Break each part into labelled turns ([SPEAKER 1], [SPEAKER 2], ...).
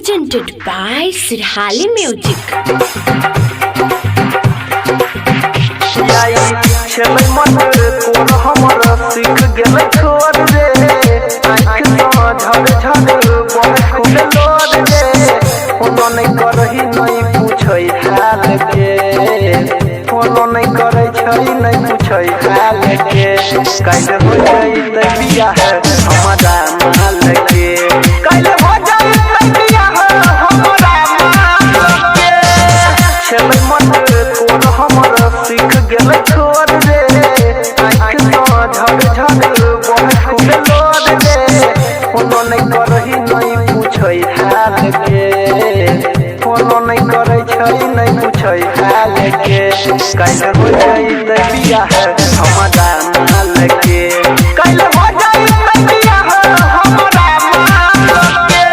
[SPEAKER 1] presented by Sirhali Music.
[SPEAKER 2] चले मन कोन हमर सीख गेल छोड़ रे आँख सँ झड़ झड़ बहे खूब लोड रे फोनो नहीं करही नहीं पूछै हाल के फोनो नहीं करे छै नहीं पूछै हाल के कैसे हो जइतै बियाह हमरा माल के कैसे हो जइतै बियाह हमरा माल के चले मन कोन हमर सीख गेल छोड़ रे आँख सँ झड़ झड़ बहे खूब लोड रे फोनो नहीं करही नहीं पूछै हाल के फोनो नहीं करे छै नहीं पूछै हाल के कैसे हो जइतै बियाह हमरा माल के कैसे हो जइतै बियाह हमरा माल के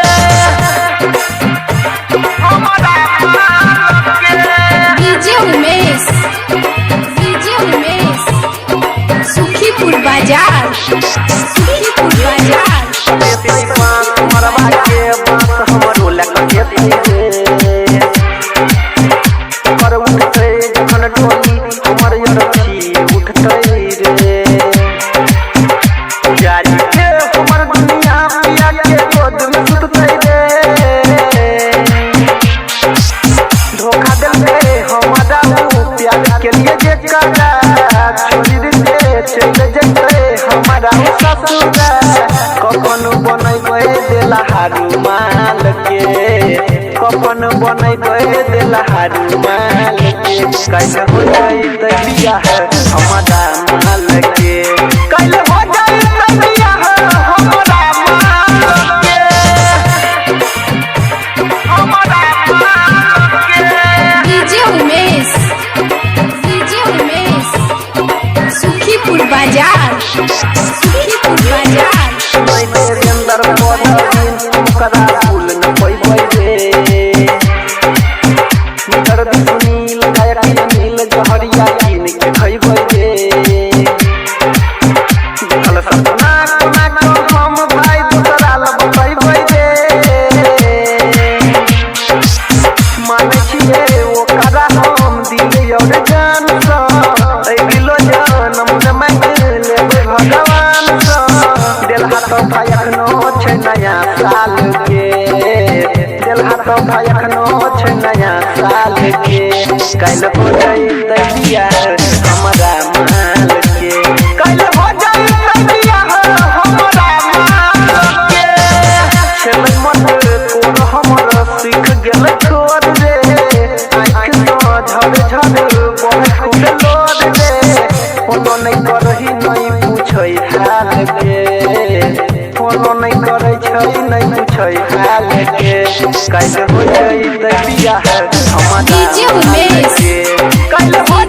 [SPEAKER 2] हमरा माल के
[SPEAKER 1] DJ Umesh, DJ Umesh, Sukhipur Bazaar, Sukhipur Bazaar.
[SPEAKER 2] मरवा के बात हमरो लगे कर उठते जखन टोली हमर यरछी उठते रे जारी के हमर दुनिया पिया के गोद में सुतते रे धोखा देले हमरा प्यार के लिए जे करा छोड़ दे चल जइते हमरा ससुर कखन बनैबै देला हारू माल के कखन बनैबै देला हारू माल के कैसे हो जइतै बियाह हमरा माल के कैसे हो जइतै बियाह हमरा माल के हमरा माल के
[SPEAKER 1] DJ Umesh, DJ Umesh, Sukhipur Bazaar, Sukhipur Bazaar.
[SPEAKER 2] मेरे अंदर पौधा कदा फूल न पैबै रे दर्द सुनील गायक नील जहरिया कीन के खैबै रे देखल सपना कोना को हम भाई दूसरा लब पैबै रे माने छिए ओ कदा हम दिल और जान सा ऐ दिलो जानम न मांग लेबै भगवान सा दिल हाथ भाई अखनो छै नया साल के दिल हाथ भाई अखनो छै नया साल के कैल हो जइतै बियाह हमरा माल के कैल हो जइतै बियाह हमरा माल के चलै मन कोन हमर सीख गेल छोड़ रे आँख सँ झड़ झड़ बहे खूब लोड रे फोनो नहीं करही नहीं पूछै हाल के फोनो नहीं करे छै नहीं पूछै हाल के कैसे हो जइतै बियाह हमरा
[SPEAKER 1] DJ Umesh,
[SPEAKER 2] कैसे हो